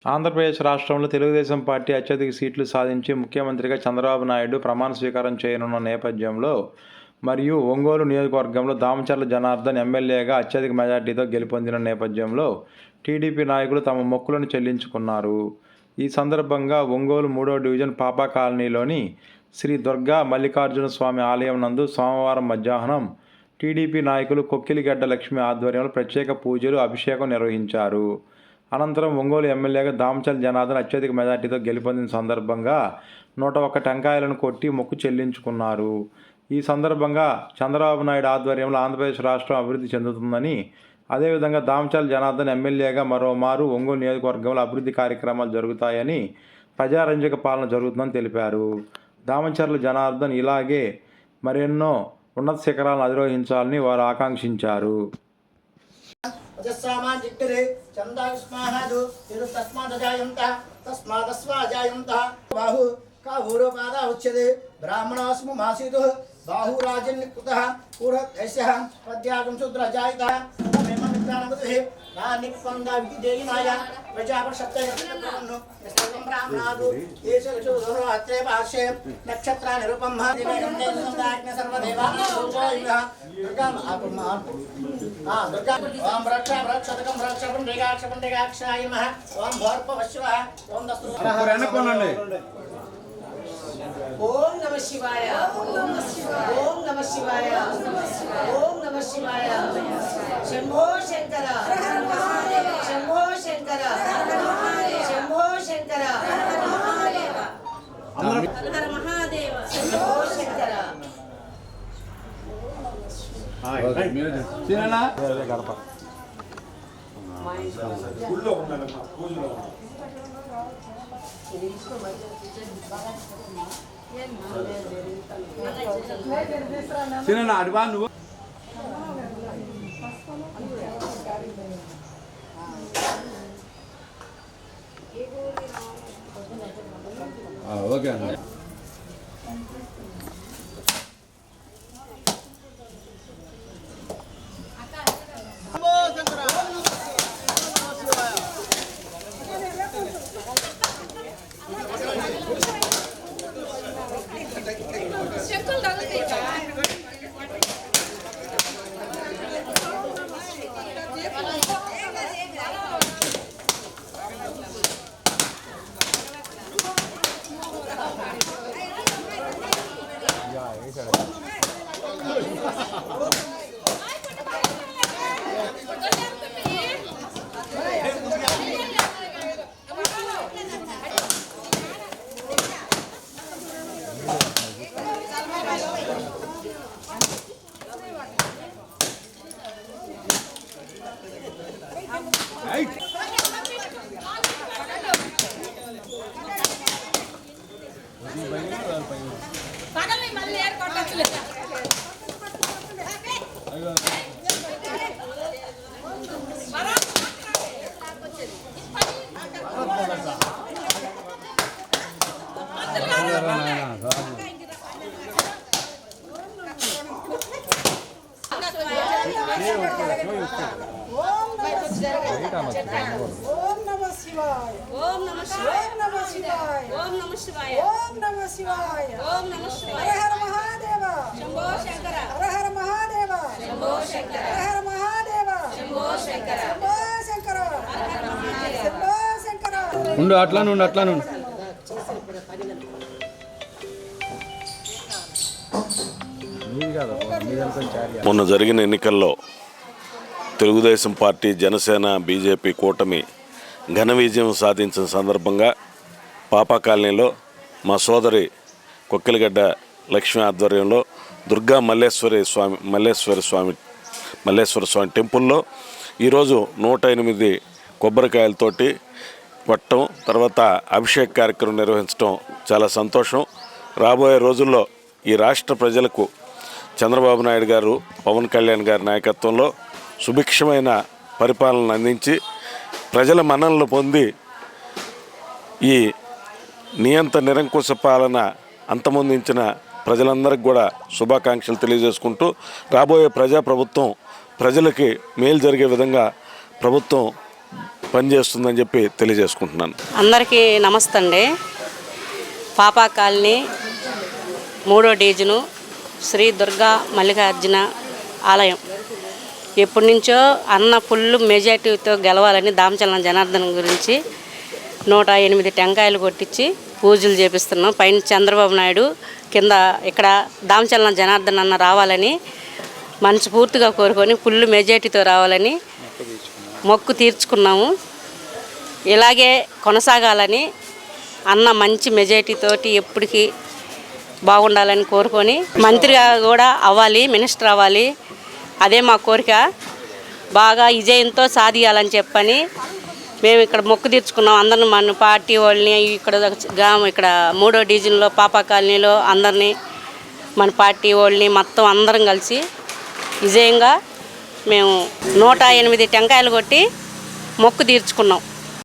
ఆంధ్రప్రదేశ్ రాష్ట్రంలో తెలుగుదేశం పార్టీ అత్యధిక సీట్లు సాధించి ముఖ్యమంత్రిగా చంద్రబాబు నాయుడు ప్రమాణ స్వీకారం చేయనున్న నేపథ్యంలో మరియు ఒంగోలు నియోజకవర్గంలో దామచర్ల జనార్దన్ ఎమ్మెల్యేగా అత్యధిక మెజార్టీతో గెలుపొందిన నేపథ్యంలో టీడీపీ నాయకులు తమ మొక్కులను చెల్లించుకున్నారు. ఈ సందర్భంగా ఒంగోలు 3వ డివిజన్ పాపా కాలనీలోని శ్రీ దుర్గా మల్లికార్జున స్వామి ఆలయం నందు సోమవారం మధ్యాహ్నం టీడీపీ నాయకులు కొక్కిలిగడ్డ లక్ష్మి ఆధ్వర్యంలో ప్రత్యేక పూజలు, అభిషేకం నిర్వహించారు. అనంతరం ఒంగోలు ఎమ్మెల్యేగా దామచర్ల జనార్దన్ అత్యధిక మెజార్టీతో గెలుపొందిన సందర్భంగా 101 టెంకాయలను కొట్టి మొక్కు చెల్లించుకున్నారు. ఈ సందర్భంగా చంద్రబాబు నాయుడు ఆధ్వర్యంలో ఆంధ్రప్రదేశ్ రాష్ట్రం అభివృద్ధి చెందుతుందని, అదేవిధంగా దామచర్ల జనార్దన్ ఎమ్మెల్యేగా మరోమారు ఒంగోలు నియోజకవర్గంలో అభివృద్ధి కార్యక్రమాలు జరుగుతాయని, ప్రజారంజక పాలన జరుగుతుందని తెలిపారు. దామచర్ల జనార్దన్ ఇలాగే మరెన్నో ఉన్నత శిఖరాలను అధిరోహించాలని వారు ఆకాంక్షించారు. అజస్సామాజిగ్రే చందాయుష్మాహాదు తిరుతస్మాదజాయంత తస్మాదస్వాజాయంత బాహు కాహూరపాద ఉచ్యతే బ్రాహ్మణోస్ము మాసితు బాహురాజన్నికృతః పూర్వదైస్యః పద్యాగం శూద్రజాయితః తమేమ మిత్రానమతుః నానిక్వందా విదేయినాయ ప్రజాపశబ్దయత్నప్రవన్ను యస్తం బ్రాహ్మణాదు ఏషక్షుదోహో అత్రే పార్శ్వే నక్షత్రా నిరూపం మహాదేవేందే సందాజ్ఞ సర్వదేవానాం పూజాయుః దుర్గాం దుర్గా ఓం రక్షాక్షతకం రక్షపుండేగాక్షాయ నమః ఓం భోర్పవశ్వః ఓం దస్తు ఓం నమ శివాయ ఓం నమ శివాయ ఓం నమ శివాయ శంభో శంకర శంభో శంకర శంభో శంకర హర మహాదేవ శంభో శంకర. అడివా నువ్వు ఓకే అండి. ఓం నమ శివాయ ఓం నమ శివాయ ఓం నమ శివాయ ఓం నమ శివాయ ఓం నమ శివాయ హర హర మహాదేవ శంభో శంకర హర హర మహాదేవ శంభో శంకర హర హర మహాదేవ శంభో శంకర శంభో శంకర హర హర మహాదేవ శంభో శంకర. ఉండు అట్లా నుండి అట్లా నుండి. మొన్న జరిగిన ఎన్నికల్లో తెలుగుదేశం పార్టీ, జనసేన, బీజేపీ కూటమి ఘన విజయం సాధించిన సందర్భంగా పాపా కాలనీలో మా సోదరి కొక్కిలిగడ్డ లక్ష్మి ఆధ్వర్యంలో దుర్గా మల్లేశ్వర స్వామి టెంపుల్లో ఈరోజు 108 కొబ్బరికాయలతోటి కొట్టడం, తర్వాత అభిషేక్ కార్యక్రమం నిర్వహించడం చాలా సంతోషం. రాబోయే రోజుల్లో ఈ రాష్ట్ర ప్రజలకు చంద్రబాబు నాయుడు గారు, పవన్ కళ్యాణ్ గారి నాయకత్వంలో సుభిక్షమైన పరిపాలన అందించి ప్రజల మన్ననలు పొంది ఈ నియంత నిరంకుశ పాలన అంతమొందించిన ప్రజలందరికీ కూడా శుభాకాంక్షలు తెలియజేసుకుంటూ, రాబోయే ప్రజాప్రభుత్వం ప్రజలకి మేలు జరిగే విధంగా ప్రభుత్వం పనిచేస్తుందని చెప్పి తెలియజేసుకుంటున్నాను. అందరికీ నమస్తే అండి. పాపా కాలనీ 3వ డివిజను శ్రీ దుర్గా మల్లికార్జున ఆలయం. ఎప్పటి నుంచో అన్న ఫుల్ మెజార్టీతో గెలవాలని దామచలం జనార్దన్ గురించి 108 టెంకాయలు కొట్టించి పూజలు చేపిస్తున్నాం. పైన చంద్రబాబు నాయుడు, కింద ఇక్కడ దామచలం జనార్దన్ అన్న రావాలని మనస్ఫూర్తిగా కోరుకొని ఫుల్ మెజార్టీతో రావాలని మొక్కు తీర్చుకున్నాము. ఇలాగే కొనసాగాలని అన్న మంచి మెజార్టీతోటి ఎప్పటికీ బాగుండాలని కోరుకొని మంత్రిగా కూడా అవ్వాలి, మినిస్టర్ అవ్వాలి, అదే మా కోరిక. బాగా విజయంతో సాధించాలని చెప్పని మేము ఇక్కడ మొక్కు తీర్చుకున్నాం. అందరిని మన పార్టీ వాళ్ళని ఇక్కడ 3వ డివిజన్లో పాపా కాలనీలో అందరినీ మన పార్టీ వాళ్ళని మొత్తం అందరం కలిసి విజయంగా మేము 108 టెంకాయలు కొట్టి మొక్కు తీర్చుకున్నాం.